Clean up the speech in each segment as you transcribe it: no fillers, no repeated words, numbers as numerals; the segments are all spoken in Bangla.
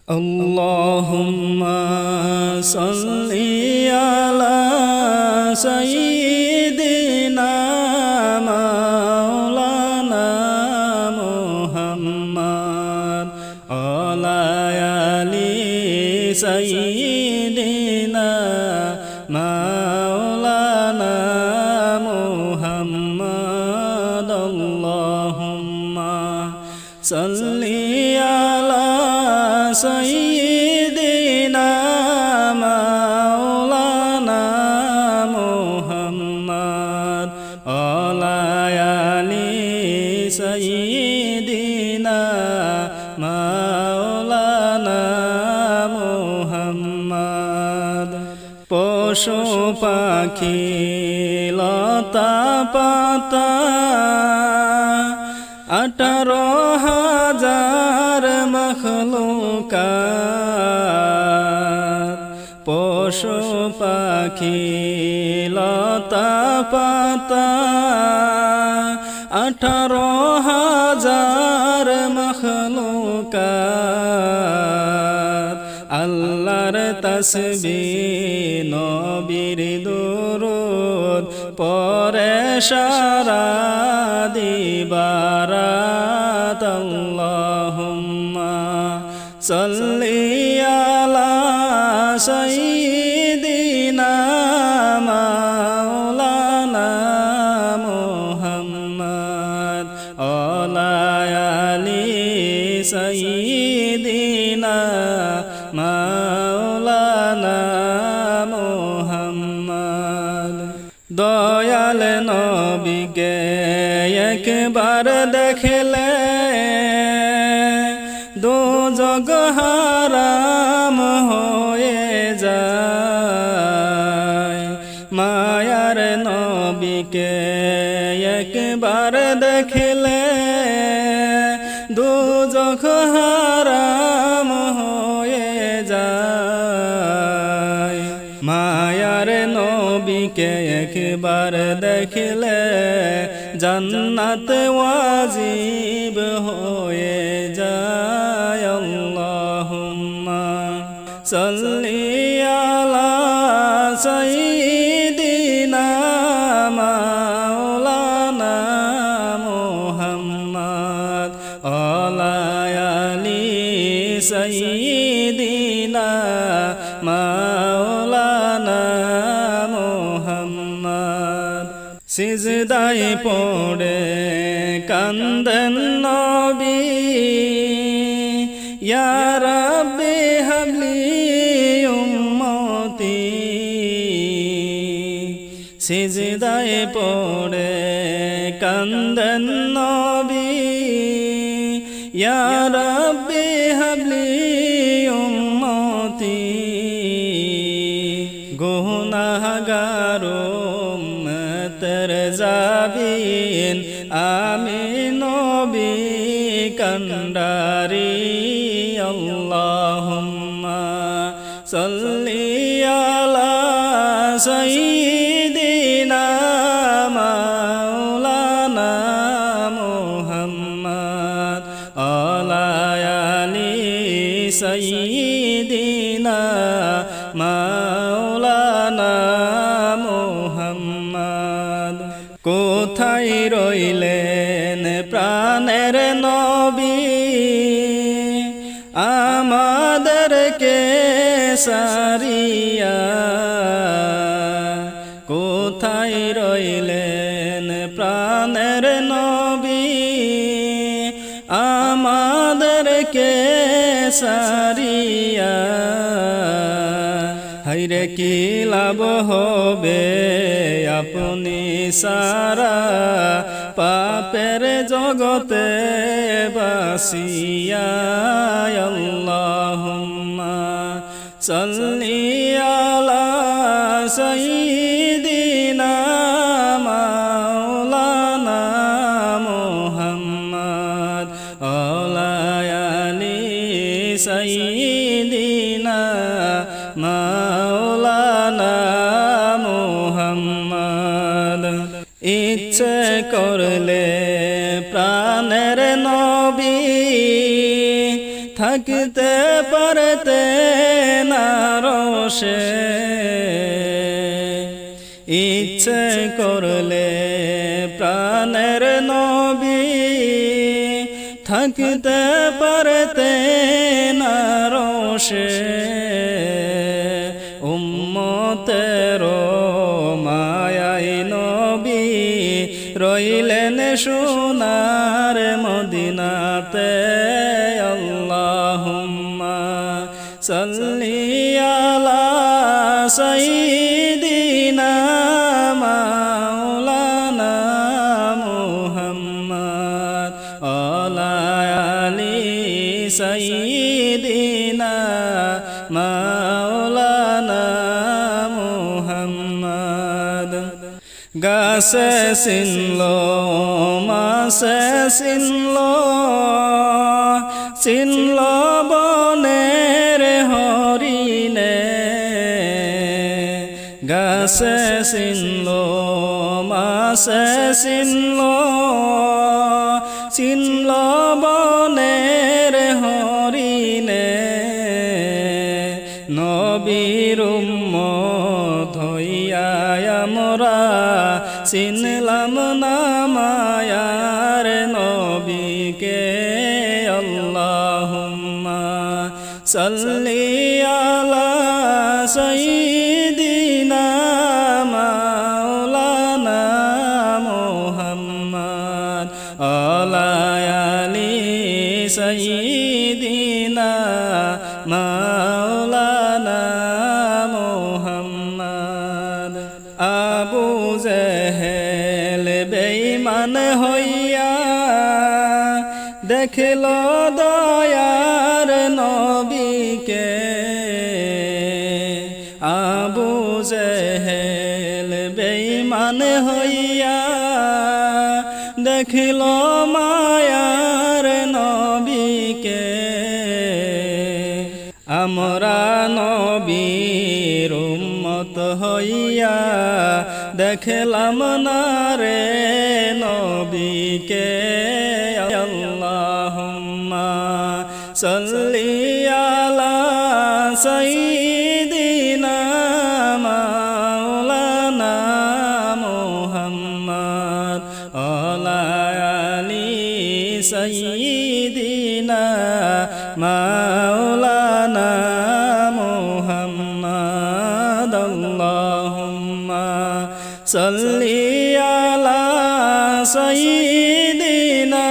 Allahumma salli ala sayyidina maulana Muhammad ala ali sayyidina maulana Muhammad Allahumma salli ala sayyidina maulana Muhammad ala ali sayyidina maulana Muhammad পশু পাখি লতা পাতা 18,000 মখলুকাত পশু পাখি লতা পাতা 18,000 মখলুকাত আল্লাহর তাসবিহ নবীর দুরূদ পড়ে সারা দিবারাত আল্লাহুম্মা সাল্লি আলা সাইয়্যিদিনা মাওলানা মুহাম্মদ আলা আলি সাইয়্যিদিনা মাওলানা মুহাম্মদ দয়াল নবীকে একবার দেখলে দোজখ হারাম হয়ে যায় মায়ার নবীকে একবার দেখলে দোজখ হারাম হয়ে যায় মায়ার নবীকে একবার দেখলে জান্নাত ওয়াজিব হয়ে যায় আল্লাহুম্মা সাল্লি আলা সাইয়্যিদিনা মাওলানা মুহাম্মদ আলা আলি সাইয়্যিদিনা মাওলানা মুহাম্মদ সিজদায় পড়ে কান্দেন নবী ইয়া রাব্বি হাবলি উম্মতি সিজদায় পড়ে কান্দেন নবী ইয়া রাব্বি হাবলি উম্মতি গুনাহগার উম্মতের জাবিন আমি নবী কান্ডারি আল্লাহুম্মা সাল্লি আলা সাইয়্যিদিনা মাওলানা মুহাম্মদ আলা আলি সাইয়্যিদিনা মাওলানা মুহাম্মদ কোথায় রইলেন প্রাণের নবী আমাদেরকে সারিয়া কোথায় রইলেন প্রাণের নবী আমাদেরকে সারিয়া হায়রে কি লাভ হবে আপনি সারা পাপের জগতে বাসিয়া আল্লাহুম্মা সাল্লি আলা সাইয়্যিদিনা মাওলানা মুহাম্মদ আলা আলি সাইয়্যিদিনা মাওলানা মুহাম্মদ ইচ্ছে করলে প্রাণের নবী থাকতে পারতে না রোষে ইচ্ছে করলে প্রাণের নবী থাকতে পারতে না রোষে উম্মতের মায়াই নবী রইলেন সোনার মদিনাতে আল্লাহুম্মা সাল্লি আলা সাইয়্যিদিনা মাওলানা মুহাম্মদ আলা আলি সাইয়্যিদিনা মাওলানা মুহাম্মদ গাছে চিনলো মাছে চিনলো চিনলো বনের হরিণে গাছে চিনলো মাছে চিনলো চিনলো বনের হরিণে নবীর উম্মত হইয়া আমরা চিনলাম না মায়ার নবীকে আল্লাহুম্মা সাল্লি আলা সাইয়্যিদিনা মাওলানা মুহাম্মদ আলা আলি সাইয়্যিদিনা মাওলানা মুহাম্মদ আবু জেহেল বেঈমান হইয়া দেখলো দয়ার নবীকে আবু জেহেল বেঈমান হইয়া দেখলো মায়ার নবীকে আমরা নবীর উম্মত হইয়া দেখলাম না রে নবীকে আল্লাহুম্মা সাল্লি আলা সাইয়্যিদিনা মাওলানা মুহাম্মদ আলা আলি সাইয়্যিদিনা মাওলানা মুহাম্মদ আল্লাহুম্মা সাল্লি আলা সাইয়্যিদিনা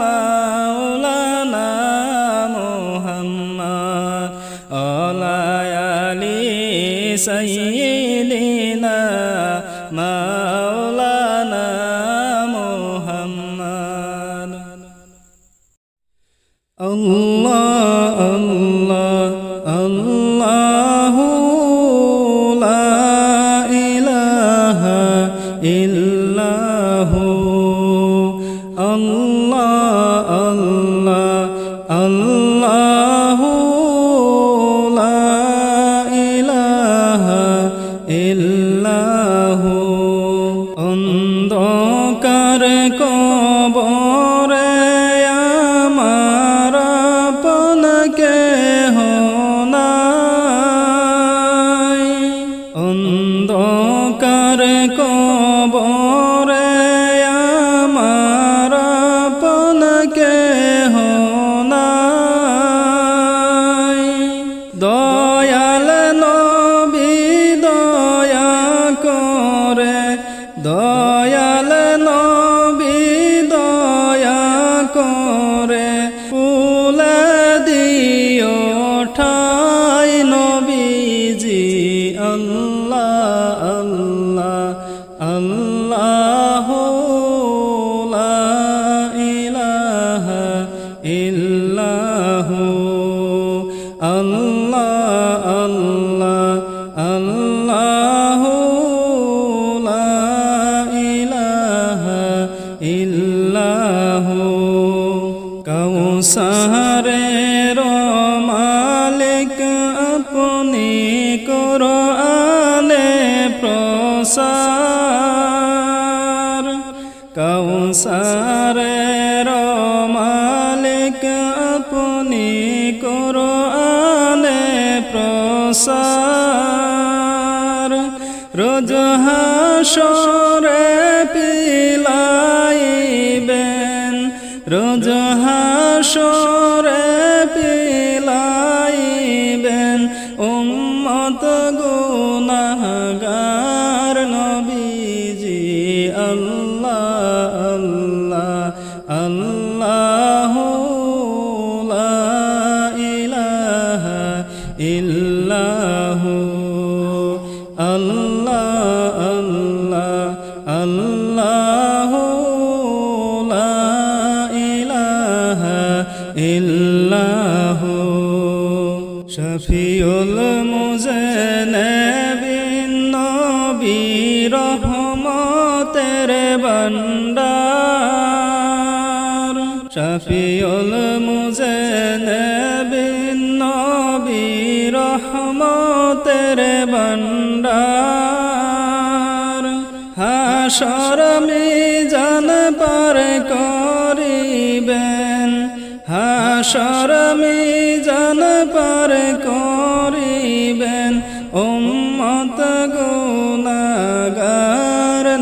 মাওলানা মুহাম্মদ আলা আলি সাইয়্যিদিনা মাওলানা মুহাম্মদ আল্লাহ আল্লাহ আল্লাহু লা ইলাহা ইল্লাহু আল্লাহ আল্লাহ আল্লাহু লা ইলাহা ইল্লাহু অন্ধকার কবরে আমার আপন কেহ নাই অন্ধকার কবরে আমার আপন কেহ নাই দয়াল নবী দয়া করে দয়াল নবী দয়া করে ফুলে দিও ঠাই নবীজি আল্লাহ আল্লাহ আল্লাহু লা ইলাহা ইল্লাহু আল্লাহ আল্লাহ আল্লাহু লা ইলাহা ইল্লাহু কাউসারের মালিক আপনি কোরআনে প্রসার কাউসারের মালিক আপনি কোরআনে প্রসার রোজ হাসরে পিলাইবেন রোজ হাসরে পিলাইবেন উম্মত গুনাহগার নবীজি আল্লাহ আল্লাহ আল্লাহু লা ইলাহা ইল্লাহু আল্লাহ আল্লাহ আল্লাহু লা ইলাহা ইল্লাহু শফিউল মুজনিবিন নবী রহমতের ভান্ডার শফিউল মুজনিবিন নবী রহমতের ভান্ডার হাসর মিজান পার করিবেন হাসর মিজান পার করিবেন উম্মত গুনাহগার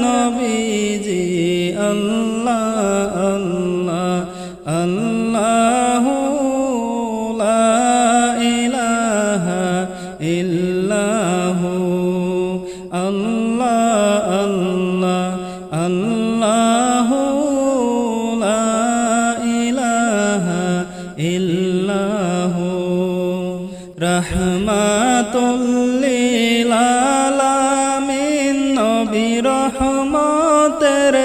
নবীজি আল্লাহ আল্লাহ আল্লাহু লা ইলাহা ইল্লাহু আল্লাহ আল্লাহ আল্লাহু লা ইলাহা ইল্লাহু রহমাতুল লিল আলামিন নবী রহমতের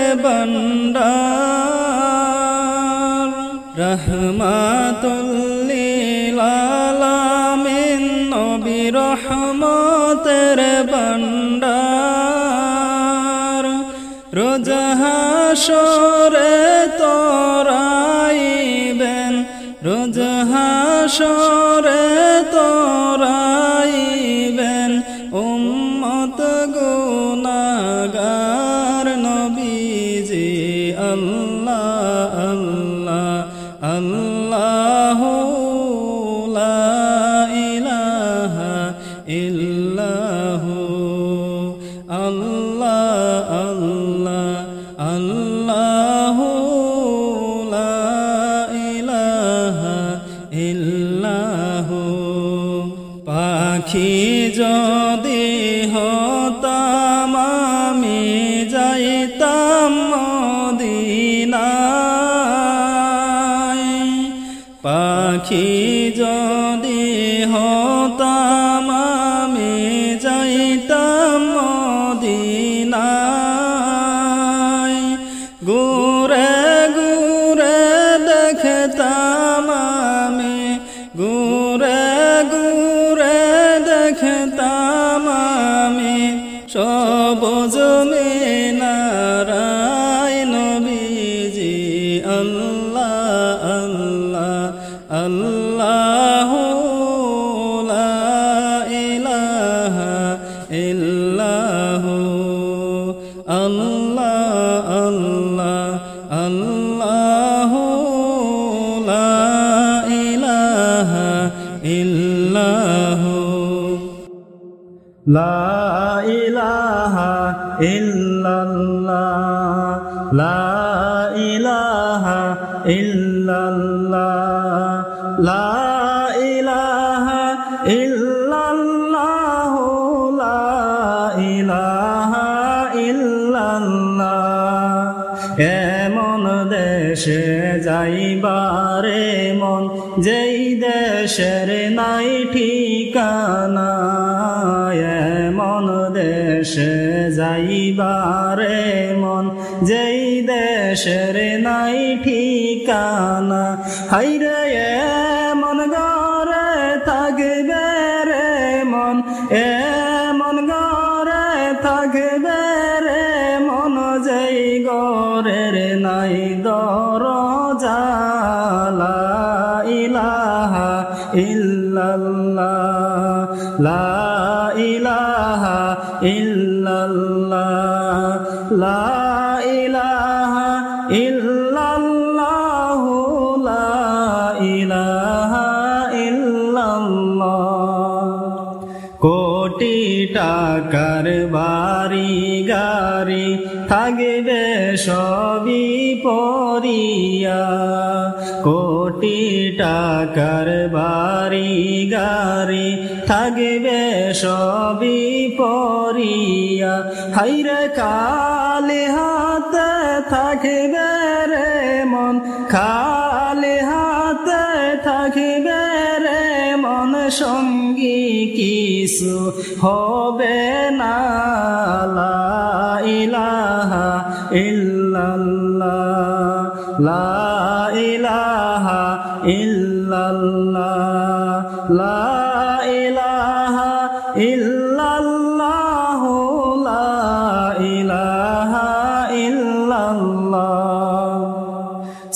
ভান্ডার রহমাতুল লিল আলামিন নবী রহমতের ভান্ডার রোজ হাসরে তোরাইবেন রোজ হাসরে তোরাইবেন উম্মত গুনাহগার নবীজি আল্লাহ আল্লাহ আল্লাহু লা ইলাহা ইল্লাহু আল্লাহ আল্লাহ আল্লাহু লা ইলাহা ইল্লাহু পাখি যদি হতাম আমি যাইতাম মদিনায় পাখি যদি হতাম আমি যাইতাম মদিনায় ঘুরে ঘুরে দেখতাম আমি ঘুরে ঘুরে দেখতাম আমি সবুজ মিনারায় নবীজি আল্লাহ আল্লাহ আল্লাহু লা ইলাহা ইল্লাহু আল্লাহ আল্লাহ আল্লাহু লা ইলাহা ইল্লাহু লা ইলাহা ইল্লাল্লাহ লা ইলাহা ইল্লাল্লাহ লা ইলাহা ইল্লাল্লাহ লা ইলাহা ইল্লাল্লাহ এমন দেশে যাইবারে মন যেই দেশের নাই ঠিকানা এমন দেশে যাইবারে মন যেই দেশের নাই ঠিকানা হাইরে এমন ঘরে থাকবে রে মন এমন ঘরে থাকবে রে মন যেই ঘরের নাই দরজা লা ইলাহা ইল্লাল্লাহ লা ইলাহা ইল্লাল্লাহ লা ইলাহা ইল্লাল্লাহ লা ইলাহা কোটি টাকার বাড়ি গাড়ি থাকবে সবই পরিয়া কোটি টাকার বাড়ি গাড়ি থাকবে সবই পরিয়া হাইরে খালি হাতে থাকবে রে মন খালি হাতে থাকবে রে মন সঙ্গী কিছু হবে না লা ইলাহা ইল্লাল্লাহ লা ইলাহা ইল্লাল্লাহ লা ইলাহা ইল্লাল্লাহ লা ইলাহা ইল্লাল্লাহ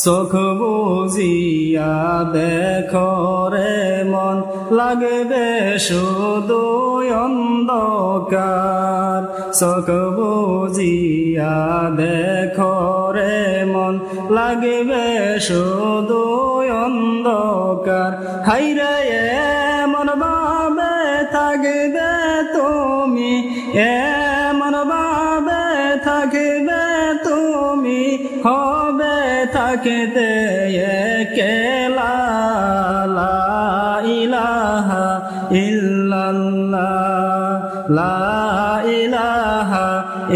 চোখ বুজিয়া দেখো রে মন লাগবে শুধু অন্ধকার চোখ বুজিয়া দেখো রে মন লাগবে শুধু অন্ধকার হাইরে এমন ভাবে থাকবে তুমি এমন ভাবে থাকবে তুমি হবে থাকতে একেলা লা ইলাহা ইল্লাল্লাহ লা ইলাহা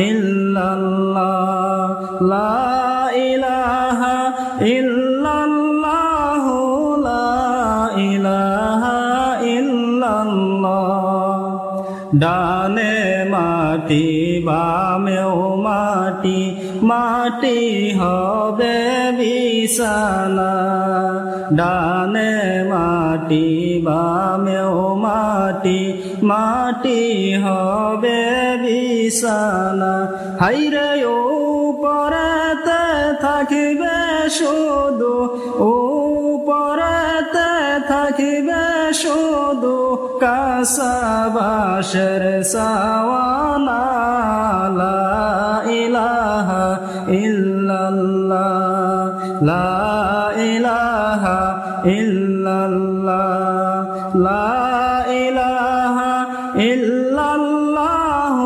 ইল্লাল্লাহ লা ইলাহা ইল্লাল্লাহ লা ইলাহা ইল্লাল্লাহ ডানে মাটি বামেও মাটি মাটি হবে বিছানা ডানে মাটি বামেও মাটি মাটি হবে বিছানা হাইরে উপরেতে থাকবে শুধু উপরেতে থাকবে শুধু কাঁচা বাঁশের ছাওয়ানা লা ইলাহা ইল্লাল্লাহ লা ইলাহা ইল্লাল্লাহ লা ইলাহা ইল্লাল্লাহ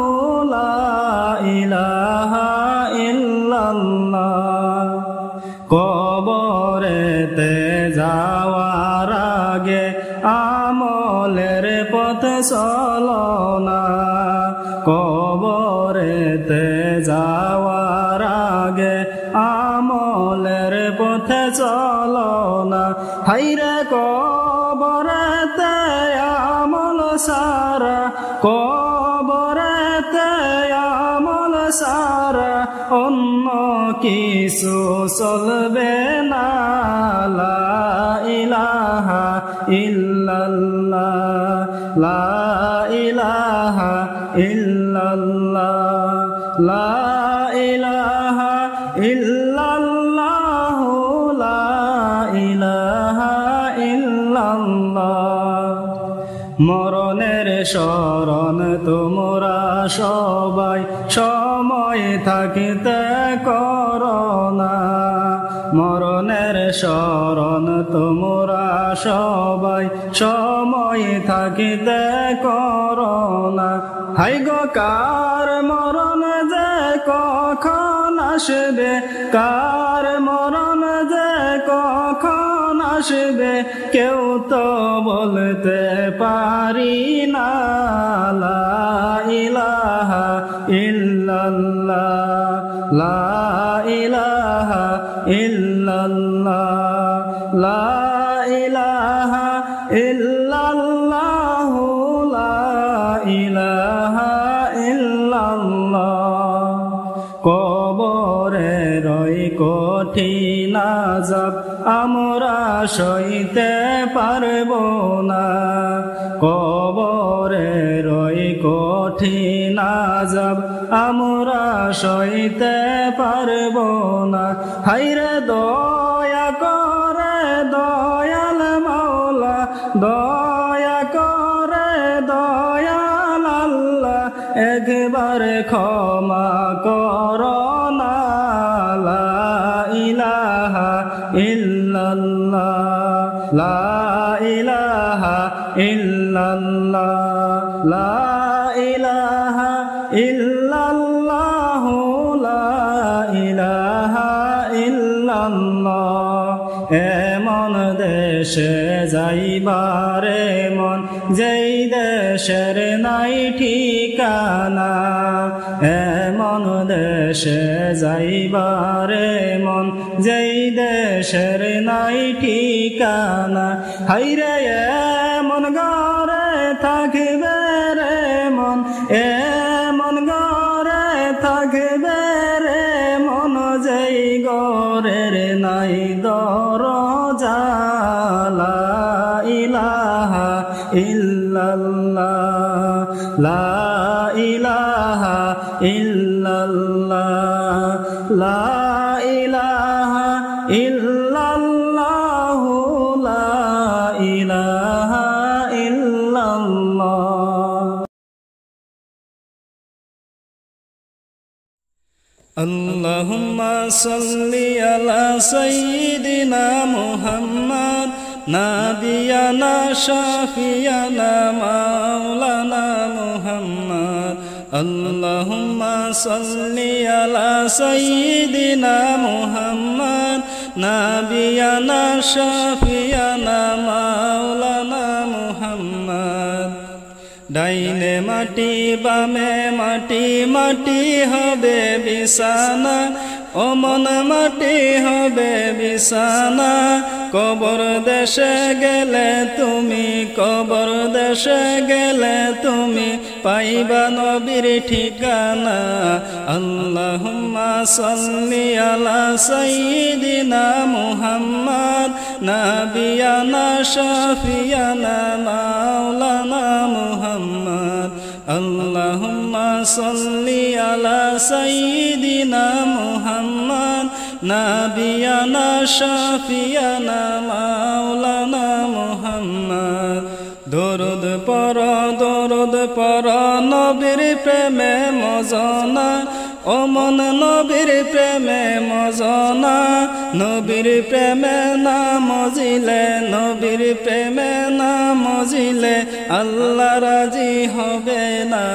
লা ইলাহা ইল্লাল্লাহ কবরেতে যাওয়ার আগে আমলের পথ চলো না কবরেতে যাওয়ার আগে আমলের পথে চলো না হাইরে কবরেতে আমল সারা কবরেতে আমল সারা অন্য কিছু চলবে না লা ইলাহা ইল্লাল্লাহ লা ইলাহা ইল্লাল্লাহ লা ইলাহা ইল্লাল্লাহ লা ইলাহা ইল্লাল্লাহ মরণের শরণ তোমরা সবাই সময় থাকিতে করোনা মরণের শরণ তোমরা সবাই সময় থাকিতে করোনা হাই গো কার মরণ যে কখন আসবে কার মরণ যে কখন আসবে কেউ তো বলতে পারি না লা ইলাহা ইল্লাল্লাহ লা ইলাহা ইল্লাল্লাহ লা ইলাহা ইল্লাল্লাহ লা ইলাহা ইল্লাল্লাহ কবরের ওই কঠিন আযাব আমরা সইতে পারব না কবরের ওই কঠিন আযাব আমরা সইতে পারব না হায়রে দয়া করে দয়াল মাওলা দয়া করে দয়াল আল্লাহ একবার ক্ষমা করো না লা ইলাহা ইল্লাল্লাহ লা ইলাহা ইল্লাল্লাহ লা ইলাহা ইল্লাল্লাহু লা ইলাহা ইল্লাল্লাহ। এমন দেশে যাইবারে মন যেই দেশের নাই ঠিকানা, এমন দেশে যাইবারে মন যেই দেশের নাই ঠিকানা। হাইরে এমন ঘরে থাকবে রে মন, এমন ঘরে থাকবে রে মন যেই ঘরের নাই দরজা। লা ইলাহা ইল্লাল্লাহ, লা ইলাহা ইল্লাল্লাহ, লা ইলাহা ইল্লাল্লাহ, লা ইলাহা ইল্লাল্লাহ। আল্লাহুম্মা সাল্লি আলা সাইয়্যিদিনা মুহাম্মাদ নাবিয়ানা শাফিয়ানা মাওলানা মুহাম্মদ। আল্লাহুম্মা সাল্লি আলা সাইয়্যিদিনা মুহাম্মাদ নাবিয়ানা শাফিয়ানা মাওলানা মুহাম্মদ। ডাইনে মাটি বামে মাটি, মাটি হবে বিছানা, ও মন মাটি হবে বিছানা। কবর দেশে গেলে তুমি, কবর দেশে গেলে তুমি পাইবা নবীর ঠিকানা। আল্লাহুম্মা সাল্লি আলা সাইয়্যিদিনা মুহাম্মাদ নাবিয়ানা শাফিয়ানা মাওলানা মুহাম্মদ। আল্লাহুম্মা সাল্লি আলা সাইয়্যিদিনা মুহাম্মাদ নাবিয়ানা শাফিয়ানা মাওলানা মুহাম্মদ। দরুদ পড় নবীর প্রেমে মজনা, ও মন নবীর প্রেমে মজনা। নবীর প্রেমে না মজিলে, নবীর প্রেমে না মজিলে আল্লাহ রাজি হবে না।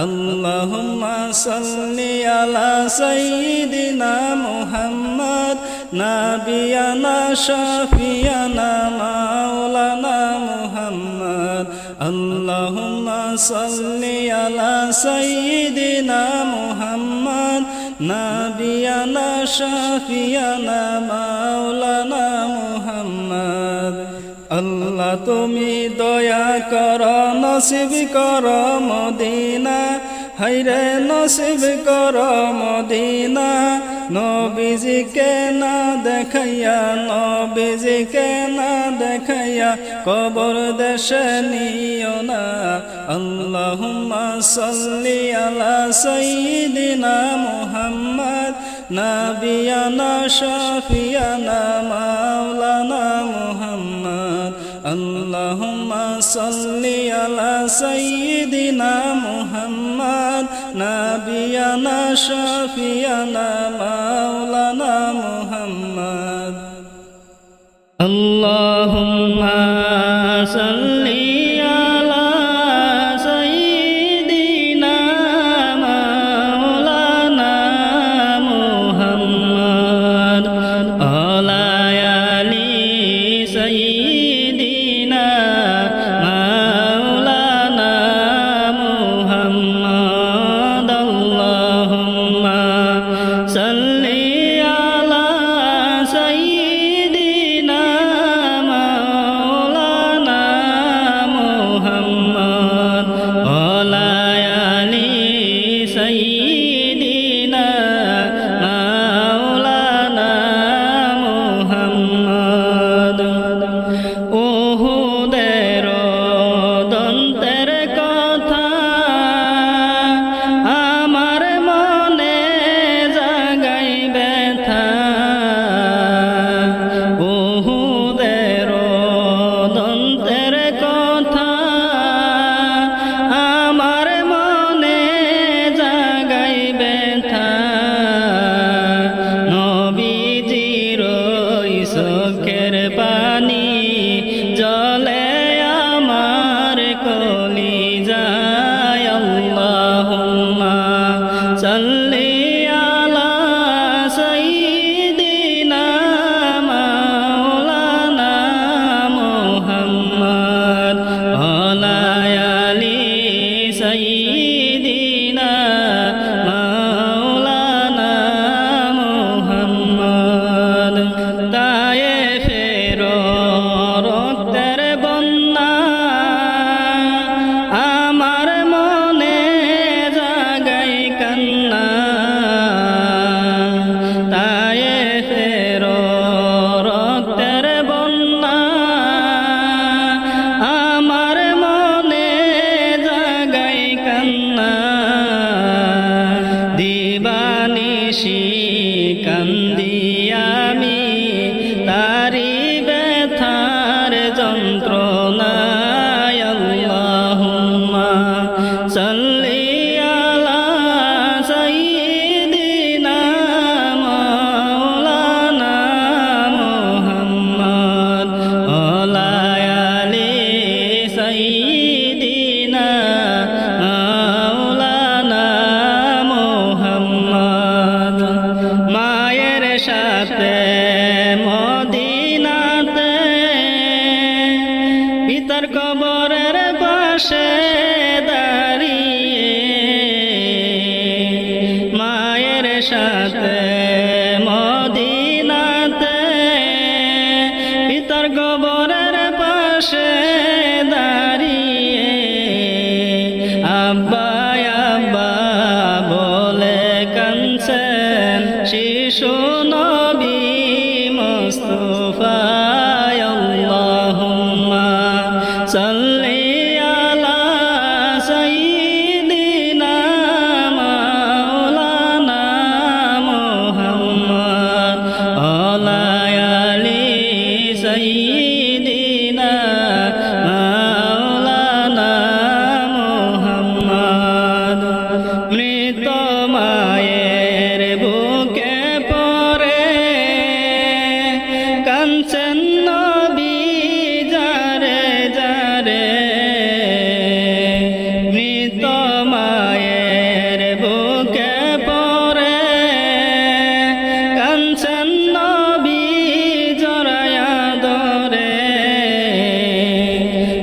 আল্লাহুম্মা সাল্লি আলা সাইয়্যিদিনা মুহাম্মাদ নাবিয়ানা শাফিয়ানা মাওলানা মুহাম্মদ। আল্লাহুম্মা সাল্লি আলা সাইয়্যিদিনা মুহাম্মাদ নাবিয়ানা শাফিয়ানা মাওলানা মুহাম্মদ। আল্লাহ তুমি দয়া কর, নসিব কর মদিনা, হাইরে নসিব কর মদিনা। নবীজিকে না দেখাইয়া, নবীজিকে না দেখাইয়া কবর দেশে নিও না। আল্লাহুম্মা সাল্লি আলা সাইয়্যিদিনা মুহাম্মাদ নাবিয়ানা শাফিয়ানা মাওলানা মুহাম্মাদ। আল্লাহুম্মা সাল্লি আলা সাইয়্যিদিনা মুহাম্মাদ নাবিয়ানা শাফিয়ানা মাওলানা মুহাম্মাদ। আল্লাহুম্মা সাল্লি আলা সাইয়্যিদিনা মাওলানা মুহাম্মাদ আলা আলি সাইয়্যিদিনা মাওলানা মুহাম্মাদ। আল্লাহুম্মা সাল্লি আলা সাইয়্যিদিনা মাওলানা পিতার কবরের পাশে দাঁড়িয়ে মায়ের সাথে মদিনাতে পিতার কবরের পাশে দাঁড়িয়ে আব্বা আব্বা বলে কাঁদছেন শিশু নবী মুস্তাফা আল্লাহুম্মা সাল্লি আলা সাইয়্যিদিনা মাওলানা মুহাম্মদ আলা আলি সাইয়্যিদিনা মাওলানা মুহাম্মদ মৃত মায়ের বুকে পড়ে কাঁদছেন নবী যারে যারে মৃত মায়ের বুকে পড়ে কাঁদছেন নবী জড়ায়া ধরে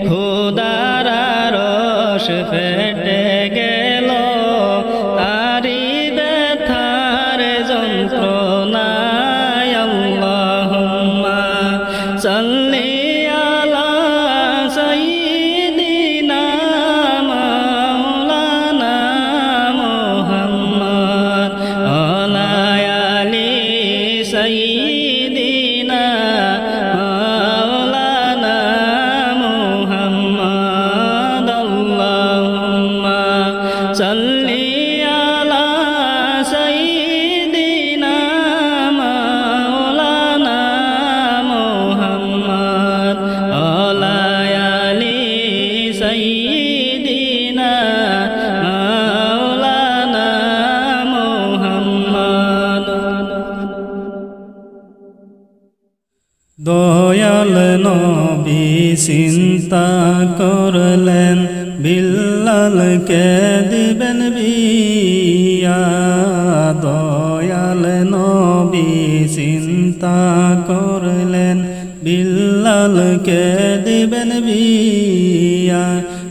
খোদার আরশ ফেটে গেল তারি ব্যথার যন্ত্রণায় আল্লাহুম্মা সাল্লি আলা সাইয়্যিদিনা মাওলানা মুহাম্মদ আলা আলি সাইয়্যিদিনা মাওলানা মুহাম্মদ আল্লাহুম্মা সাল্লি আলা সাইয়্যিদিনা মাওলানা মুহাম্মদ আলা আলি সাইয়্যিদিনা মাওলানা মুহাম্মদ দয়াল নবী চিন্তা করলেন বিল্লালকে দিবেন বিয়া দয়াল নবী চিন্তা করলেন বিল্লালকে দিবেন বিয়া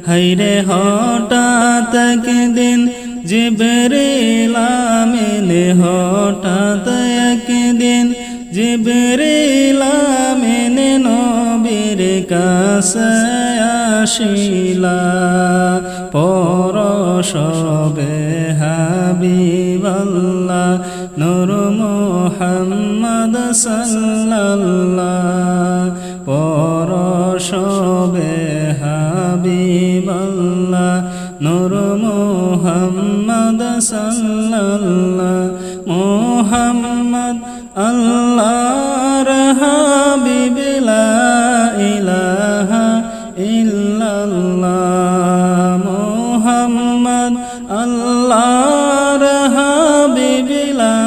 হাইরে হঠাৎ একদিন জিবরিল আমিন হঠাৎ একদিন জিবরিল আমিন নবীর কাছে আসিলা পরশবে হাবিবাল্লাহ নূর মুহাম্মদ সাল্লাল্লাহ পরশবে হাবিবাল্লাহ নূর মুহাম্মদ সাল্লাল্লাহ মুহাম্মদ আল্লাহর হাবিব লা ইলাহা ইল্লাল্লাহ মুহাম্মদ আল্লাহর হাবিব লা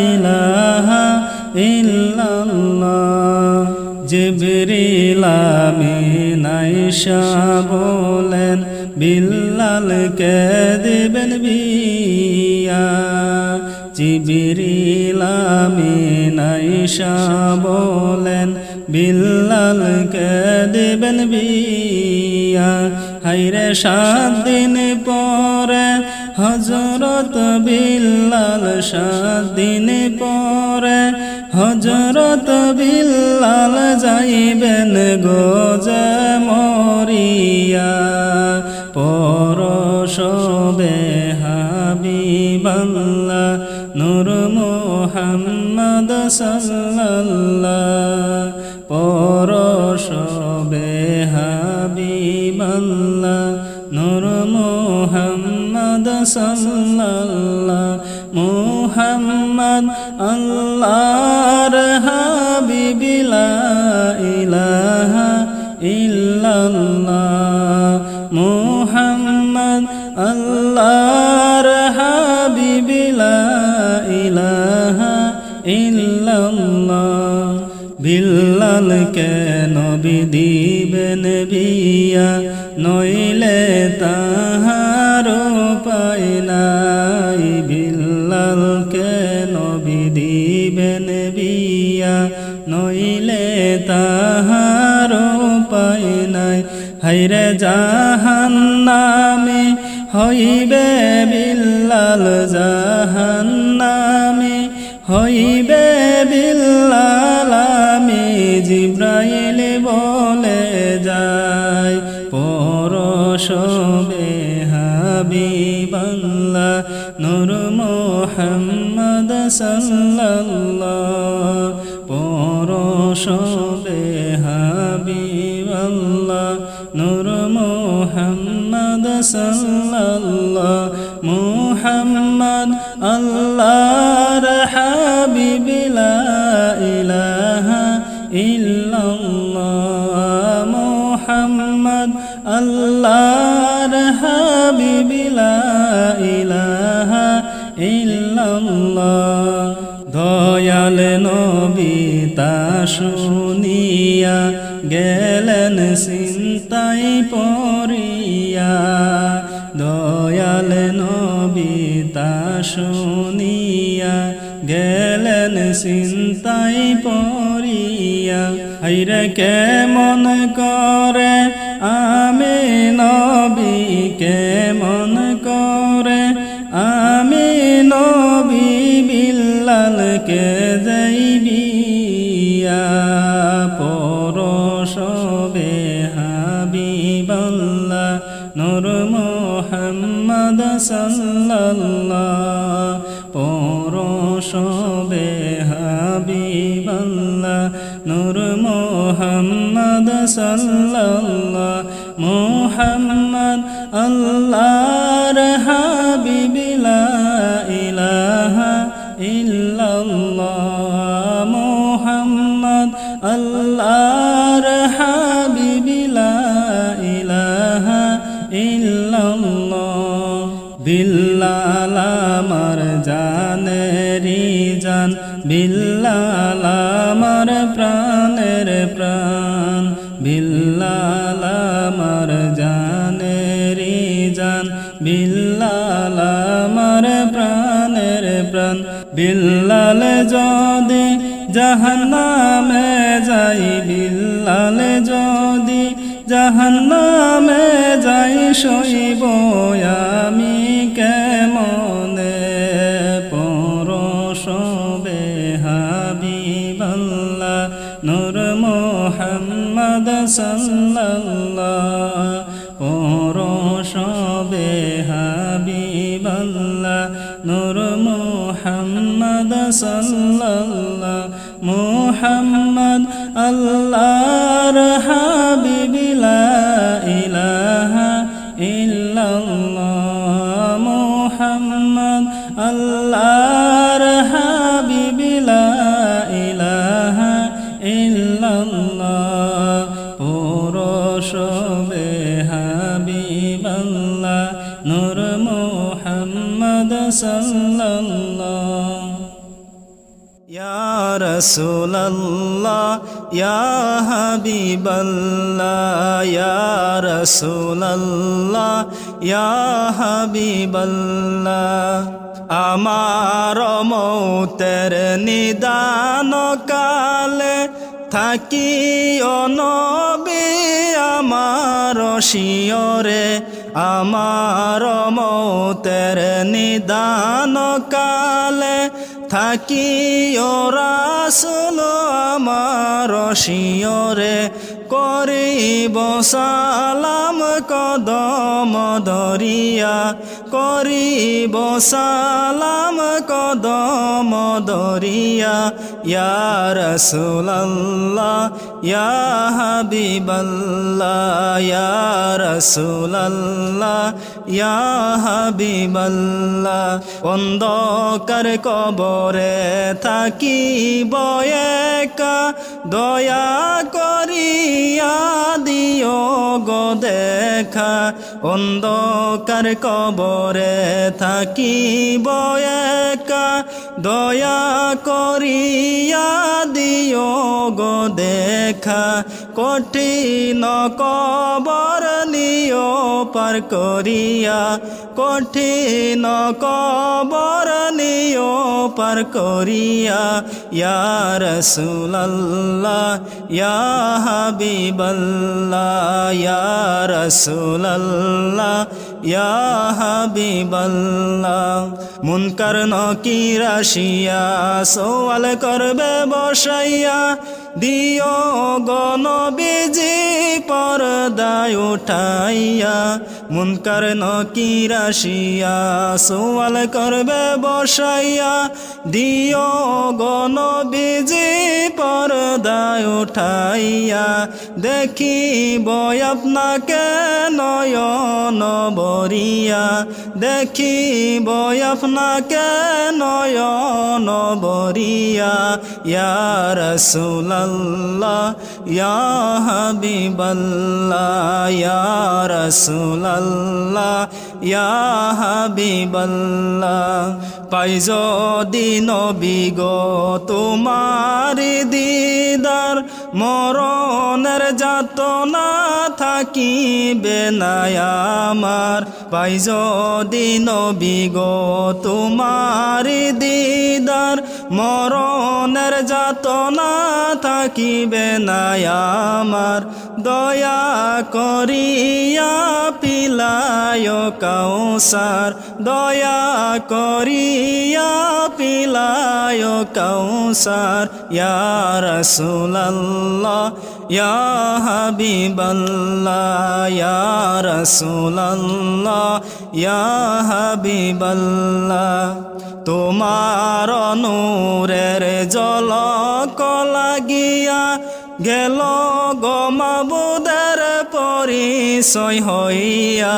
ইলাহা ইল্লাল্লাহ জিবরিল আমিন আয়েশা বলেন বিল্লালকে দিবেন বিয়া জিবরিল আমিন আয়েশা বলেন বিল্লালকে দিবেন বিয়া হাইরে 7 দিন পরে হযরত বিল্লাল 7 দিন পরে হযরত বিল্লাল যাইবেন গোজে মরিয়া পরশবে হাবিবাল্লাহ নূর মুহাম্মদ সাল্লাল্লাহ পরশবে হাবিবাল্লাহ নূর মুহাম্মদ সাল্লাল্লাহ মুহাম্মদ আল্লাহর হাবিব লা ইলাহা ইল্লাল্লাহ মুহাম্মদ আল্লাহর হাবিব লা ইলাহা ইল্লাল্লাহ বিল্লালকে নবী দিবেন বিয়া নইলে তাহার উপায় নাই বিল্লালকে নবী দিবেন বিয়া নইলে তাহার উপায় নাই হায়রে জাহান্নামে হইবে বিল্লাল জাহান্নামে হইবে বিল্লাল আমি জিব্রাইল বলে যায় পরশবে হাবিবাল্লাহ নূর মুহাম্মদ সাল্লাল্লাহ পরশবে হাবিবাল্লাহ নূর মুহাম্মদ সাল্লাল্লাহ মুহাম্মদ আল্লাহর হাবিব লা ইলাহা ইল্লাল্লাহ মুহাম্মদ আল্লাহর হাবিব লা ইলাহা ইল্লাল্লাহ দয়াল নবী তা শুনিয়া গেলেন চিন্তায় পড়িয়া দয়াল নবী তা শুনিয়া গেলেন চিন্তায় পড়িয়া হায়রে কেমন করে আমি নবী কেমন করে আমি নবী বিল্লালকে যাইবিয়া পরশবে হাবিবাল্লাহ নূর মুহাম্মদ সাল্লাল্লাহ পরশবে হাবিবাল্লাহ নূর মুহাম্মদ সাল্লাল্লাহ মুহাম্মদ আল্লাহর হাবিব লা ইলাহা ইল্লাল্লাহ মুহাম্মদ আল্লাহর হাবিব লা ইলাহা ইল্লাল্লাহ বিল্লাল আমার জানেরি জান বিল্লাল আমার প্রাণের প্রাণ বিল্লাল আমার জানেরি জান বিল্লাল আমার প্রাণের প্রাণ বিল্লাল যদি জাহান্নামে যাই বিল্লাল যদি জাহান্নামে যাই সইব আমি কেমনে পরশবে হাবিবাল্লাহ নূর মুহাম্মদ সাল্লাল্লাহ পরশবে হাবিবাল্লাহ নূর মুহাম্মদ সাল্লাল্লাহ মুহাম্মদ আল্লাহর হাবিব লা ইলাহা ইল্লাল্লাহ মুহাম্মদ আল্লাহর হাবিব লা ইলাহা ইল্লাল্লাহ পরশবে হাবিবাল্লাহ নূর মুহাম্মদ সাল্লাল্লাহ ইয়া রাসূলুল্লাহ ইয়া হাবিবাল্লাহ ইয়া রাসূলুল্লাহ ইয়া হাবিবাল্লাহ আমার মৌতের নিদান কালে থাকিও নবী আমার শিয়রে আমার মৌতের নিদান কালে থাকিও রাসূল আমার শিয়রে করিব সালাম কদম দরিয়া করিব সালাম কদম দরিয়া ইয়া রাসূলুল্লাহ ইয়া হাবিবাল্লাহ ইয়া রাসূলুল্লাহ ইয়া হাবিবাল্লাহ অন্ধকার কবরে থাকিব একা দয়া করিয়া দিও গো দেখা অন্ধকার কবরে থাকিব একা দয়া করিয়া দিও গো দেখা কঠিন কবর নিয়ে দিও পার করিয়া কঠিন কবর নিও পার করিয়া ইয়া রাসূলুল্লাহ ইয়া হাবিবাল্লাহ ইয়া রাসূলুল্লাহ ইয়া হাবিবাল্লাহ মুনকার নকির আসিয়া সওয়াল করবে বসাইয়া দিও গো নবীজি পর্দায় উঠাইয়া মুনকার নকির আসিয়া সওয়াল করবে বসাইয়া দিও গো নবীজি পর্দায় উঠাইয়া দেখিব আপনাকে নয়ন বরিয়া দেখিব আপনাকে নয়ন বরিয়া ইয়া রাসূলুল্লাহ ইয়া হাবিবাল্লাহ ইয়া রাসূলুল্লাহ ইয়া হাবিবাল্লাহ পাই যদি নবী গো তোমার দিদার মরণের যাতনা থাকিবে না আমার পাই যদি নবী গো তোমার দিদার মরণের যাতনা থাকিবে না আমার দয়া করিয়া পিলায় কাউসার দয়া করিয়া পিলায় কাউসার ইয়া রাসূলুল্লাহ ইয়া হাবিবাল্লাহ ইয়া রাসূলুল্লাহ ইয়া হাবিবাল্লাহ তোমার নূরের ঝলক লাগিয়া গেল গো মাবুদের পরিচয় হইয়া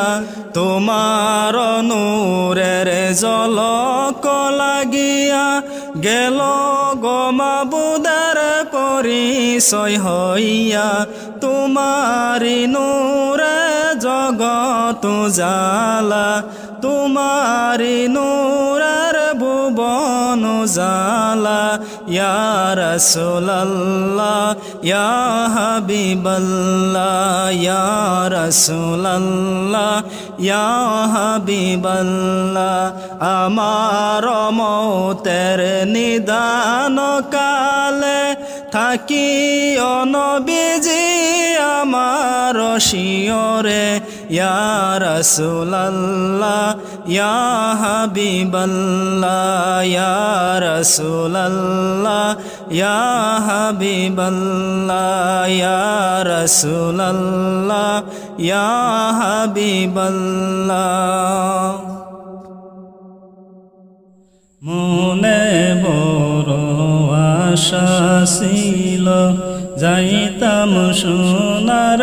তোমার নূরের ঝলক লাগিয়া গেল গো মাবুদের পরিচয় হইয়া তোমারি নূরে জগত জালা তোমারি নূরের ভুবন জালা ইয়া রাসূলুল্লাহ ইয়া হাবিবাল্লাহ ইয়া রাসূলুল্লাহ ইয়া হাবিবাল্লাহ আমার মৌতের নিদান কালে থাকিও নবীজি আমার শিয়রে ইয়া রাসূলুল্লাহ ইয়া হাবিবাল্লাহ ইয়া রাসূলুল্লাহ ইয়া হাবিবাল্লাহ ইয়া রাসূলুল্লাহ ইয়া হাবিবাল্লাহ মনে বড় আশা ছিল যাইতাম সোনার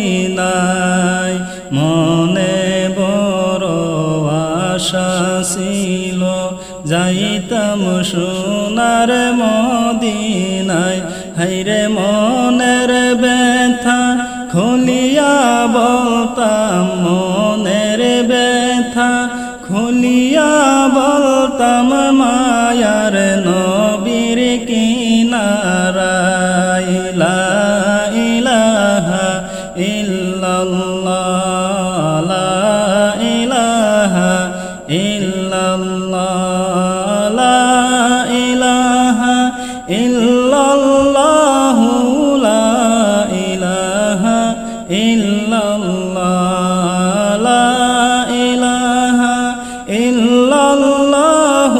মদিনায় মনে বড় আশা ছিল যাইতাম সোনার মদিনায় হায়রে মনের ব্যথা খুলিয়া বলতাম মনের ব্যথা খুলিয়া বলতাম মায়ার নবীর কিনারায় লা ইলাহা ইল্লাল্লাহ লা ইলাহা ইল্লাল্লাহ লা ইলাহা ইল্লাল্লাহ লা ইলাহা ইল্লাল্লাহ লা ইলাহা ইল্লাল্লাহ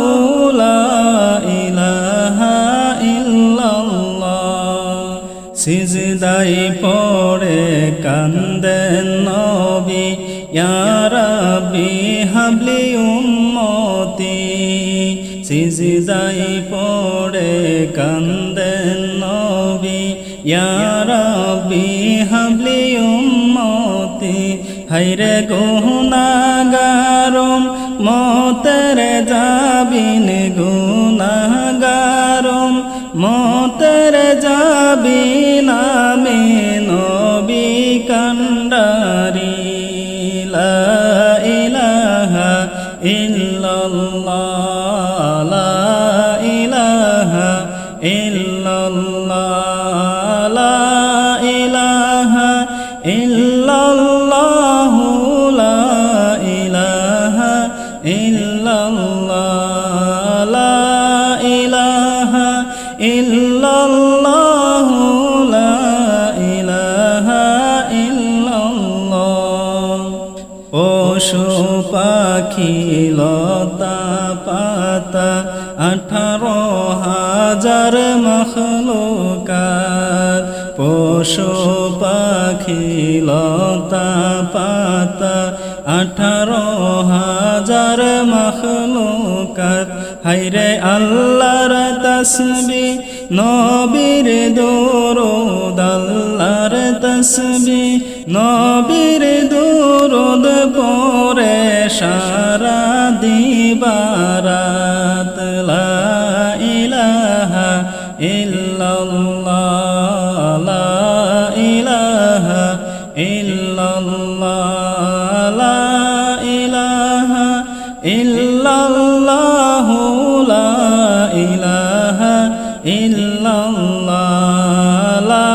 লা ইলাহা ইল্লাল্লাহ সিজদায় পড়ে কান্দেন নবী ইয়া রাব্বি হাবলি উম্মতি সিজদায় পড়ে কান্দেন নবী ইয়া রাব্বি হাবলি উম্মতি হায়রে গুনাহগারম মতের যাবিন গুনাহগারম মতের যাবিন আমি নবী কান্ডারি লা ইলাহা ইল্লাল্লাহ লা ইলাহা ইল্লাল্লাহ লা ইলাহা ইল্লাল্লাহ পশু পাখি লতা পাতা 18,000 মখলুকাত পশু পাখি লতা পাতা 18,000 মখলুকাত হায়রে আল্লাহর তাসবিহ নবীর দুরূদ আল্লাহর তাসবিহ নবীর দুরূদ পড়ে সারা দিবারাত লা ইলাহা ইল্লাল্লাহ লা ইলাহা ইল্লাল্লাহ লা ইলাহা ইল্লাল্লাহ লা ইলাহা ইল্লাল্লাহ লা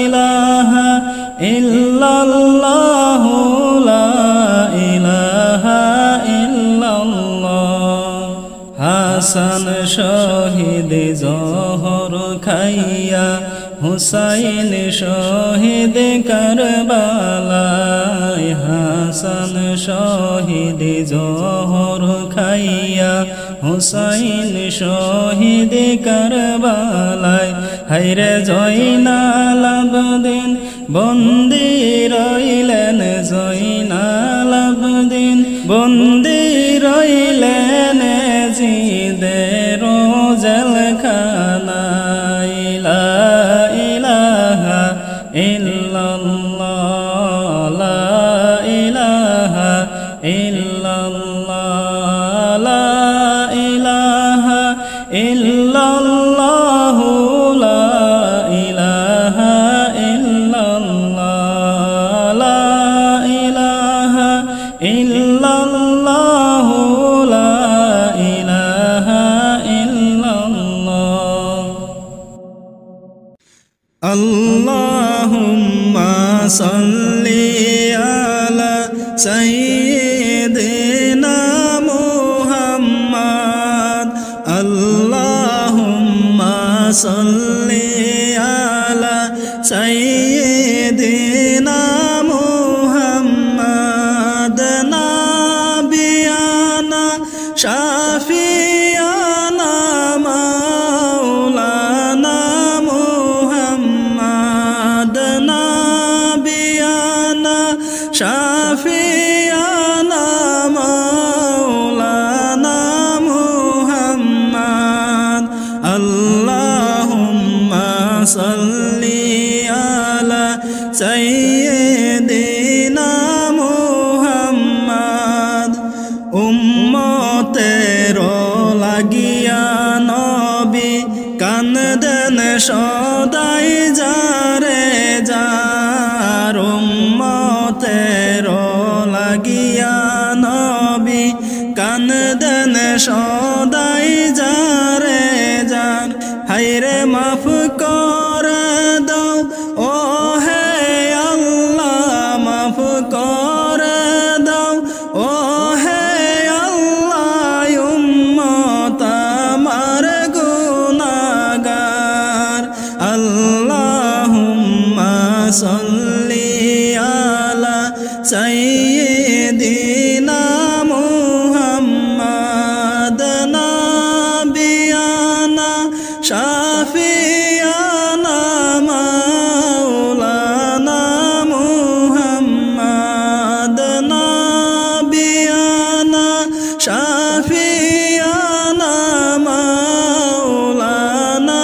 ইলাহা ইল্লাল্লাহ লা ইলাহা ইল্লাল্লাহ হাসান শহীদ জোহর খাইয়া হুসাইন শহীদ কারবালায় হাসান শহীদ জোহর খাইয়া হুসাইন শহীদ কারবালায় হায়রে জয়নাল আবদিন বন্দী রইলেন জয়নাল আবদিন বন্দী রইলেন জিদের জেলখানায় লা ইলাহা ইল্লাল্লাহ লা ইলাহা ইল্লাল্লাহ লা ইলাহা ইল্লাল্লাহ লা ইলাহা ইল্লাল্লাহ লা ইলাহা ইল্লাল্লাহ লা ইলাহা ইল্লাল্লাহ আল্লাহুম্মা সাল্লি আলা সাইয়্যিদিনা মুহাম্মাদ আল্লাহুম্মা সাল্লি আলা সাইয়্যিদিনা মুহাম্মাদ নাবিয়ানা শাফিয়ানা মাওলানা মুহাম্মাদ নাবিয়ানা শাফিয়ানা মাওলানা মুহাম্মাদ আল্লাহুম্মা সাল্লি আলা সাইয়্যিদিনা মুহাম্মাদ উম্মতের লাগিয়া নবী কান্দেন সদাই যারে যার উম্মতের লাগিয়া নবী কান্দেন সদাই যারে যার হায়রে মাফ করে দাও ও হে আল্লাহ মাফ করে দাও ও হে আল্লাহ উম্মত আমার গুনাহগার আল্লাহুম্মা সাল্লি আলা সাইয়্যিদিনা মুহাম্মাদ নাবিয়ানা শাফিয়ানা মাওলানা মুহাম্মাদ নাবিয়ানা শাফিয়ানা মাওলানা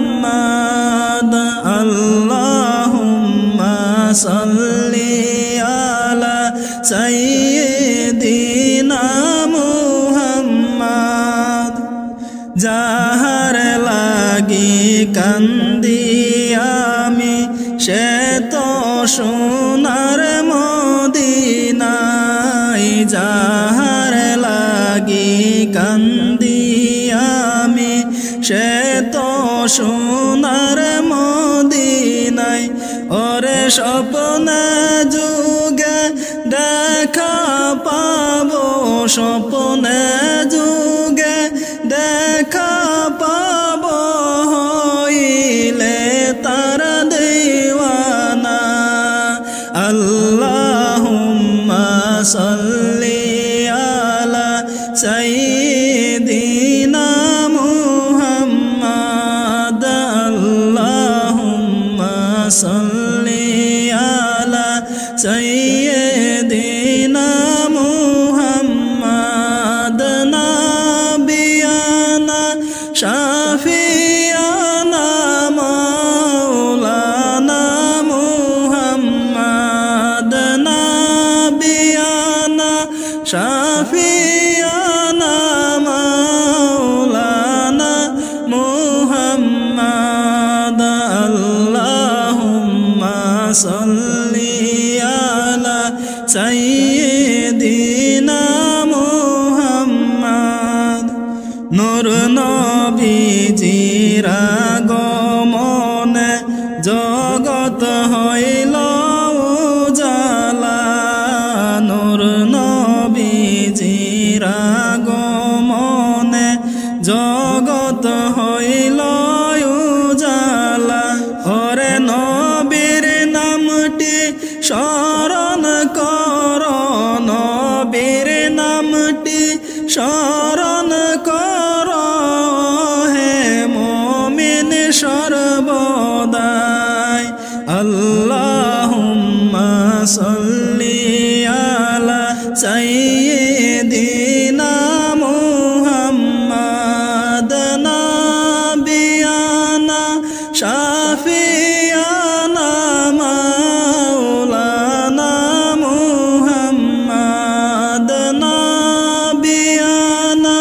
মুহাম্মাদ আল্লাহুম্মা সাল্লি আলা সাইয়্যিদিনা মুহাম্মাদ যাহার লাগি কান্দি আমি সে তো সোনার মদিনায় যাহার লাগি কান্দি আমি সে তো সোনার মদিনায় ওরে স্বপ্নে যুগে দেখা পাবো স্বপ্নে যুগে দেখা পাবো হইলে তার দেওয়ানা আল্লাহুম্মা সাইয়্যিদিনা মুহাম্মদ নাবিয়ানা শাফিয়ানা মাওলানা মুহাম্মদ নাবিয়ানা শাফিয়ানা মাওলানা মুহাম্মদ আল্লাহুম্মা সাল্লি আলা সাইয়্যিদিনা মুহাম্মদ নূর নবীজির আগমনে জগৎ হইল উজালা নূর নবীজির আগমনে জগৎ হইল উজালা ওরে নবীর নামটি স্মরণ কর নবীর নামটি স্মরণ কর হে মুমিন সর্বদাই আল্লাহুম্মা সাল্লি আলা সাইয়্যিদিনা মুহাম্মদ নাবিয়ানা শাফিয়ানা মাওলানা মুহাম্মদ নাবিয়ানা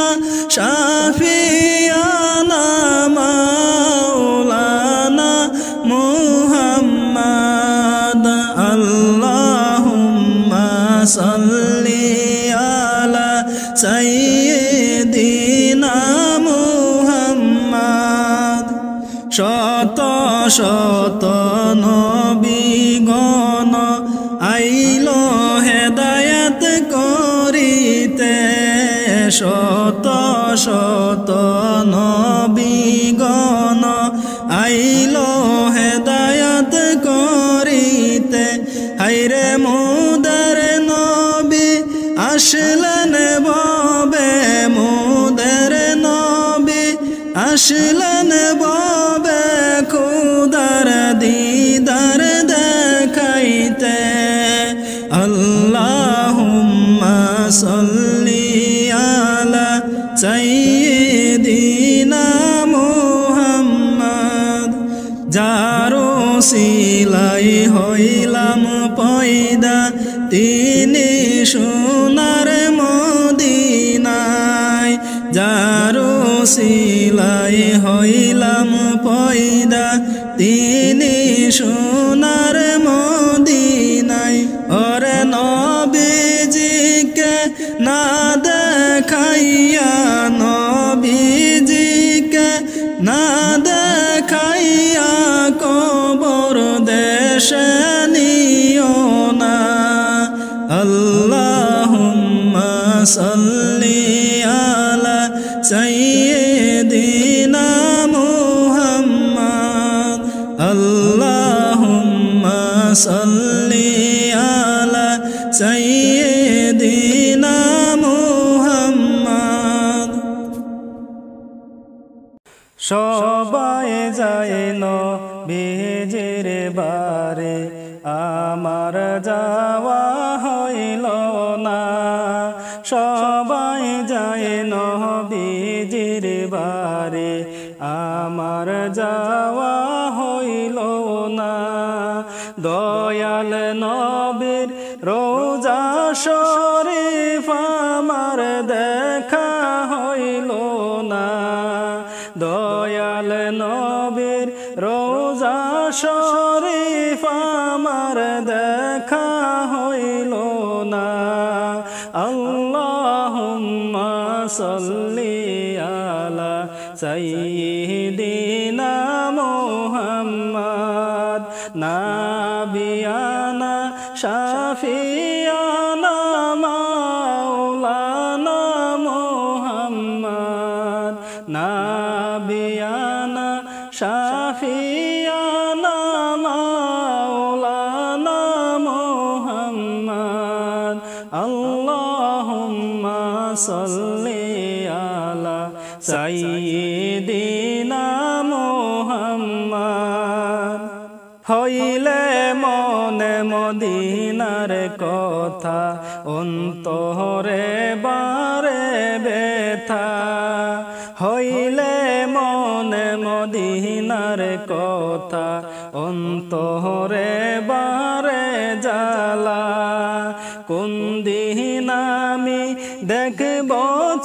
শাফিয়ানা মাওলানা মুহাম্মদ আল্লাহুম্মা সাল্লি আলা সাইয়্যিদিনা মুহাম্মদ শত শত নবীগণ আইল হেদায়েত করিতে শত শত নবীগণ আইল হেদায়েত করিতে হায়রে মোদের নবী আসলেন ববে মোদের নবী আসলেন ববে খুদার দিদার দেখাইতে আল্লাহুম্মা সাল্লি আলা সাইয়্যিদিনা মুহাম্মদ যারো সিলাই হইলাম পয়দা তিনি সোনার মদিনায় যারো সিলাই হইলাম পয়দা তিনি সোনার মদিনায় ওরে নবীজিকে না দেখাইয়া নবীজিকে না দেখাইয়া কবর দেশে নিও না আল্লাহুম্মা সাল্লি আলা সাইয়্যিদিনা মুহাম্মদ আল্লাহুম্মা সাল্লি আলা সাইয়্যিদিনা মুহাম্মদ সবাই যায় নবীজির বারে আমার যাওয়া হইল না সবাই যায় নবীজির বারে আমার যাওয়া হইল না দয়াল নবীর রোজা শরীফ আমার দেখা হইল না দয়াল নবীর রোজা শরীফ আমার দেখা হইল না আল্লাহুম্মা সাল্লি আলা সাইয়্যিদিনা মুহাম্মদ নাবিয়ানা শাফিয়ানা মাওলানা মুহাম্মদ নাবিয়ানা শাফিয়ানা মাওলানা মুহাম্মদ আল্লাহুম্মা সাল্লি আলা সাইয়্যিদিনা মুহাম্মদ হইলে মন মনে মদিনার কথা অন্তরে বারে ব্যথা হইলে মনে মদিনার কথা অন্তরে বারে জ্বালা কোন দিন আমি দেখব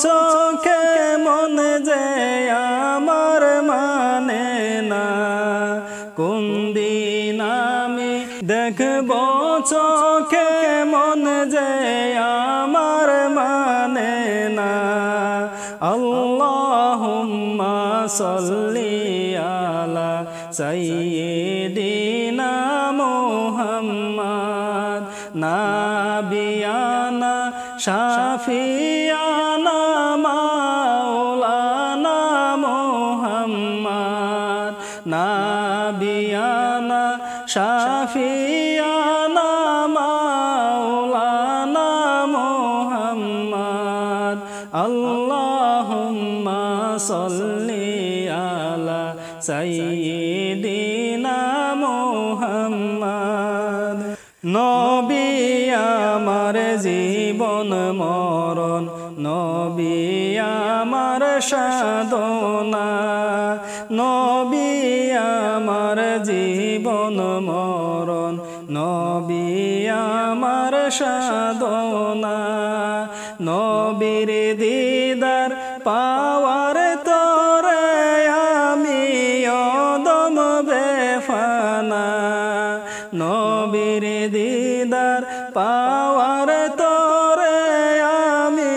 চোখে মন যে আমার মানে না কোন দিন আমি দেখব চোখে মন যে আমার মানে না আল্লাহুম্মা সাল্লি আলা সাইয়্যিদিনা মুহাম্মাদ নাবিয়ানা শাফিয়ানা মাওলানা মুহাম্মাদ নাবিয়ানা শাফিয়ানা মাওলানা মুহাম্মাদ আল্লাহুম্মা সাল্লি আলা সাইয়্যিদিনা মুহাম্মাদ নবী আমার জীবন মরণ নবী আমার সাধনা নবী আমার জীবন মরণ নবী আমার সাধনা নবীর দিদার পাওয়ার তরে আমি অদম বেফানা নবীর দিদার পাওয়ার তরে আমি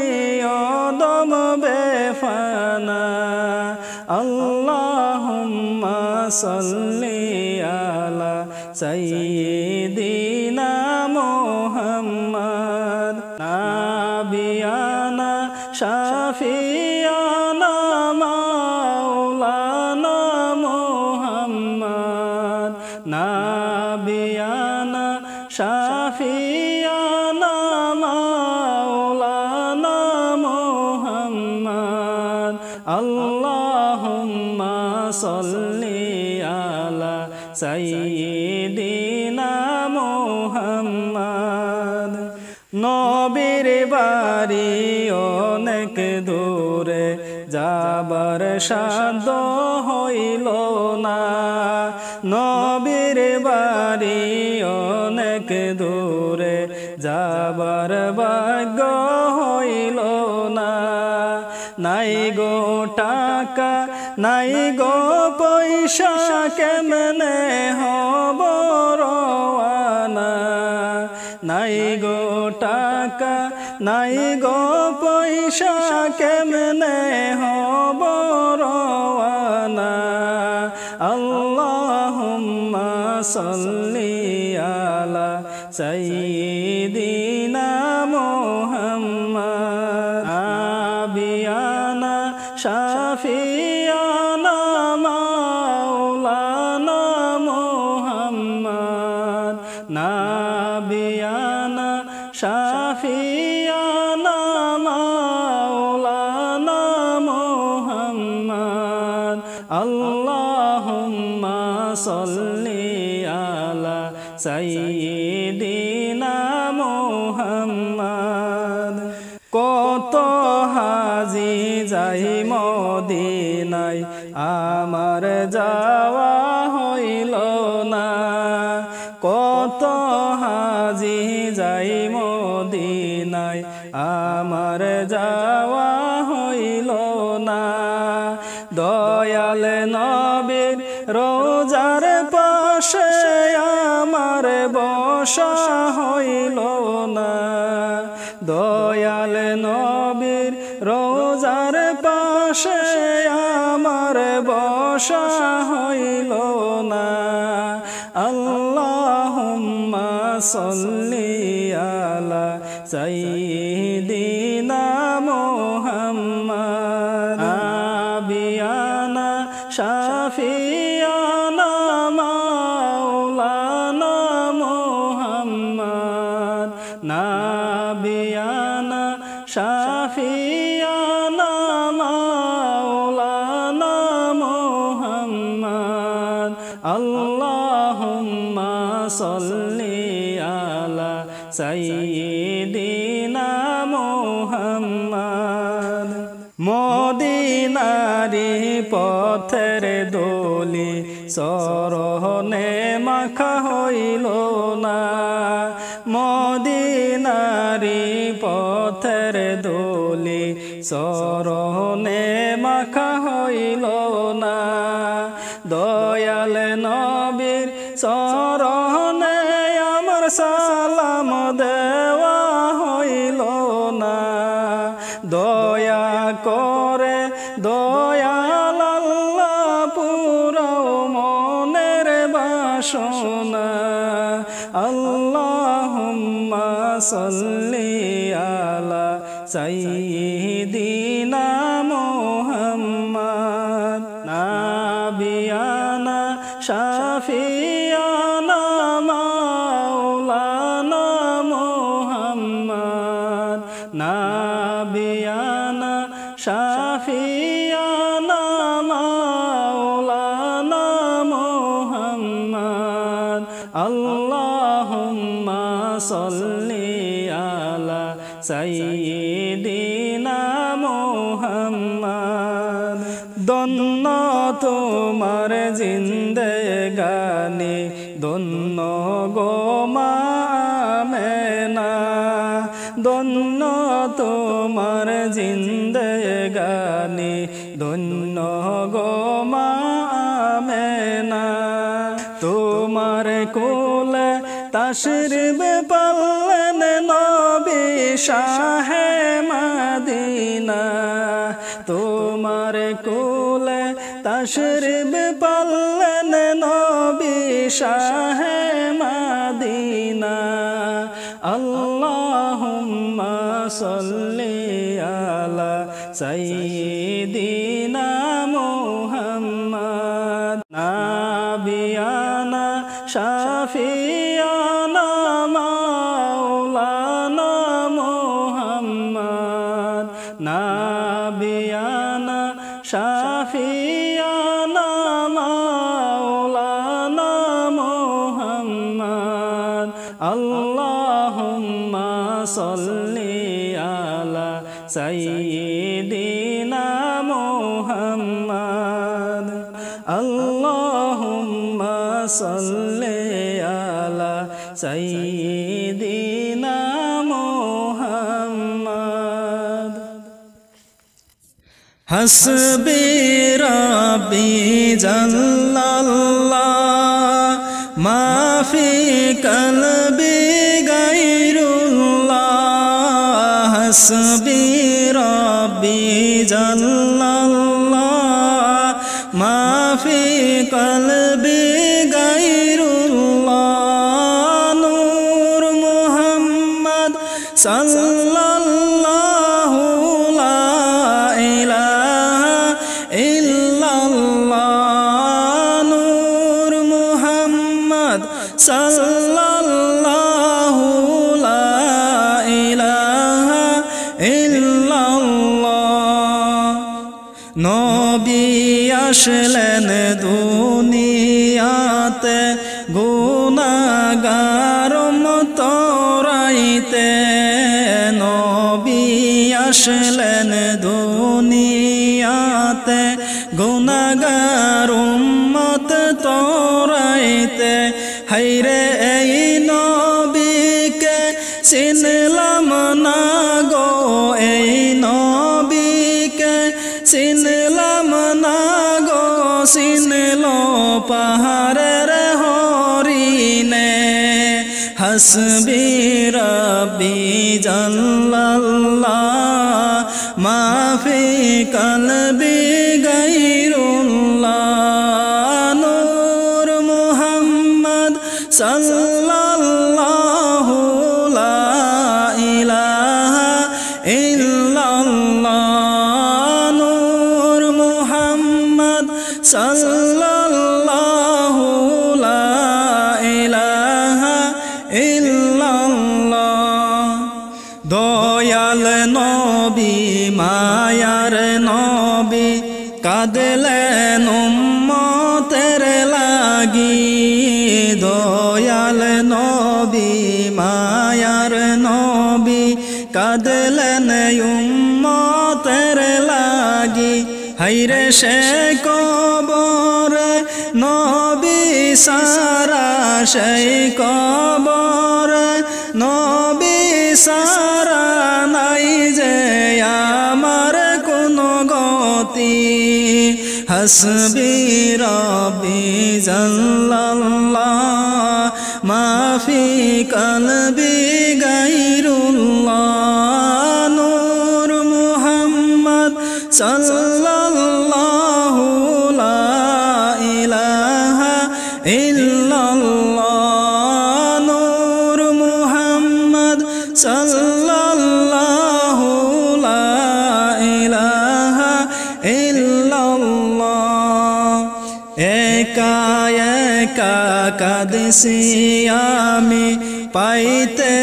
অদম বেফানা আল্লাহুম্মা সাল্লি আলা সাইয়্যিদিনা মুহাম্মাদ নাবিয়ানা শাফিয়ানা মাওলানা মুহাম্মাদ নাবিয়ানা শাফিয়ানা মাওলানা মুহাম্মাদ আল্লাহুম্মা সাল্লি আলা সাইয়্যিদিনা মুহাম্মাদ নবীর বাড়ি অনেক দূরে যাবার সাধ্য হইল না নবীর বাড়ি অনেক দূরে যাবার ভাগ্য হইল না নাই গো টাকা নাই গো পয়সা কেমনে হব রওয়ানা নাই গো টাকা নাই গো পয়সা কেমনে হব রওয়ানা আল্লাহুম্মা সাল্লি আলা সাইয়্যিদিনা মুহাম্মাদ নাবিয়ানা শাফিয়ানা মাওলানা মুহাম্মাদ নাবিয়ানা শাফিয়ানা মাওলানা মুহাম্মাদ আল্লাহুম্মা সাল্লি আলা সাইয়্যিদিনা মুহাম্মাদ কত হাজি যাই মদিনায় আমার যাওয়া হইল না কত হাজি যাই মদিনায় আমার যাওয়া হইল না দয়াল নবীর রোজার পাশে আমার বসা হইল না দয়াল নবীর রোজার পাশে আমার বসা হইল না আল্লাহুম্মা সাল্লি আলা সাইয়্যিদিনা মুহাম্মাদ নাবিয়ানা শাফিয়ানা মাওলানা মুহাম্মাদ নাবিয়ানা শাফিয়ানা মাওলানা মুহাম্মাদ আল্লাহুম্মা সাল্লি সাইয়্যিদিনা মুহাম্মদ মদিনারি পথের দোলি সরহনে মাখা হইল না মদিনারি পথের দোলি সরহনে মাখা হইল না দয়াল নবীর সরহনে আমার সালাম দেওয়া হইল না দয়া করে দয়াল আল্লাহ পুরাও মনের বাসনা আল্লাহুম্মা সাল্লি আলা সাইয়্যিদিনা মুহাম্মদ নাবিয়ানা শাফিয়ানা মাওলানা মুহাম্মদ নাবিয়ানা শাফিয়ানা মাওলানা মুহাম্মদ আল্লাহুম্মা সাল্লি আলা সাইয়্যিদিনা মুহাম্মদ ধন্য তোমার জিন্দেগানি ধন্য গো মা আমেনা ধন্য তোমার জিন্দেগানি ধন্য গো মা আমেনা তোমার কোলে তাশরিফ পাললেন নবী শাহে মদিনা তোমার কোলে তাশরিফ পাললেন নবী শাহে মদিনা আল্লাহুম্মা সাল্লি আলা সাইয়্যিদিনা মুহাম্মদ নাবিয়ানা শাফিয়ানা মাওলানা মুহাম্মদ নাবিয়ানা শাফিয়ানা মাওলানা মুহাম্মদ আল্লাহুম্মা সাল্লি আলা সাইয়্যিদিনা মুহাম্মদ আল্লাহুম্মা সাল্লি আলা সাইয়্যিদিনা মুহাম্মদ হাসবি রাব্বি জাল্লাল্লাহ মা ফি কলবি গায়রুল্লাহ হাসবি রাব্বি জাল্লাল্লাহ মা ফি কলবি গায়রুল্লাহ নূর মুহাম্মদ সাল্লাল্লাহু লা ইলাহা ইল্লাল্লাহ নূর মুহাম্মদ সাল্লাল্লাহু লা ইলাহা ইল্লাল্লাহ নবী আসলেন দুনিয়াতে গুনাহগার মতরাইতে নবী আসলেন দুনিয়াতে গুনাহগার উম্মত তরাইতে হায়রে এই নবীকে চিনলাম না গো এই নবীকে চিনলাম না গো চিনল পাহাড়ের হরিণে হাসবি রাব্বি জাল্লাল্লাহ মা ফি কলবি গায়রুল্লাহ নূর মুহাম্মদ সাল্লাল্লাহু লা ইলাহা ইল্লাল্লাহ নূর মুহাম্মদ সাল্লাল্লাহু লা ইলাহা ইল্লাল্লাহ দয়াল নবী মায়ার নবী কাঁদলেন উম্মতের লাগি দয়াল নবী মায়ার নবী কাঁদলেন উম্মতের লাগি হাইরে সে কবর নবী সারা সেই কবর নবী সারা নাই যে আমার কোনো গতি হাসবি রব্বি জাল্লাল্লাহ মাফি কলবি গায়রুল্লাহ নূর মুহাম্মদ সাল্লাল্লাহু লা ইলাহা ইল্লাল্লাহ নূর মুহাম্মদ সাল্লাল্লাহু লা ইলাহা ইল্লাল্লাহ একা একা কাঁদছি আমি পাইতে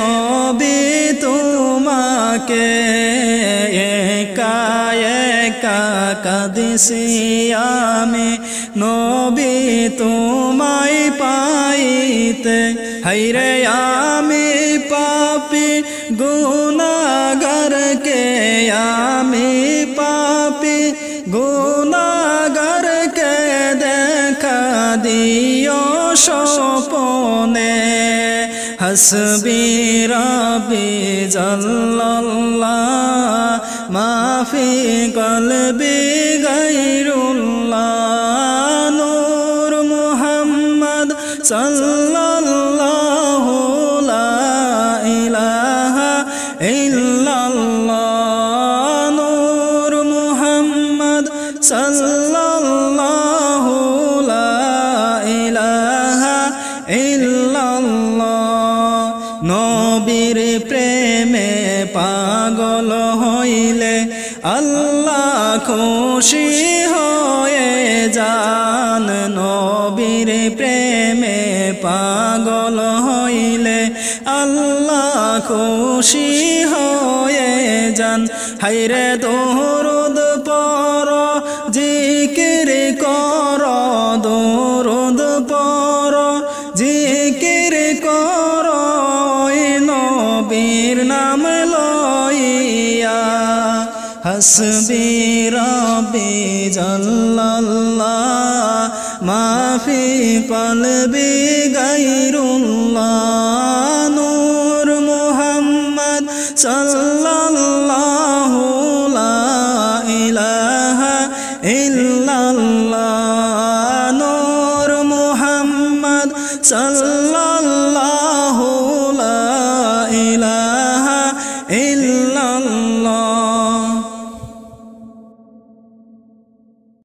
নবী তোমাকে একা একা কাঁদছি আমি নবী তোমায় পাইতে হায়রে আমি পাপী গুনাহগারকে আমি পাপী গুনাহগারকে দেখা দিও স্বপনে হাসবি রব্বি জাল্লাল্লাহ মাফি কলবি গায়রুল্লাহ নূর মুহাম্মদ সাল্লাল্লাহু লা ইলাহা ইল্লাল্লাহ নূর মুহাম্মদ সাল্লাল্লাহু লা ইলাহা ইল্লাল্লাহ নবীর প্রেমে পাগল হইলে আল্লাহ খুশি হয়ে যান নবীর প্রেমে পাগল হইলে আল্লাহ খুশি হয়ে যান হায়রে দরুদ পড় জিকির কর দরুদ পড় জিকির কর নবীর নাম লইয়া হাসবি রব্বি জাল্লাল্লাহ মাফি কলবি গায়রুল্লাহ নূর মুহাম্মদ সাল্লাল্লাহু লা ইলাহা ইল্লাল্লাহ নূর মুহাম্মদ সাল্লাল্লাহু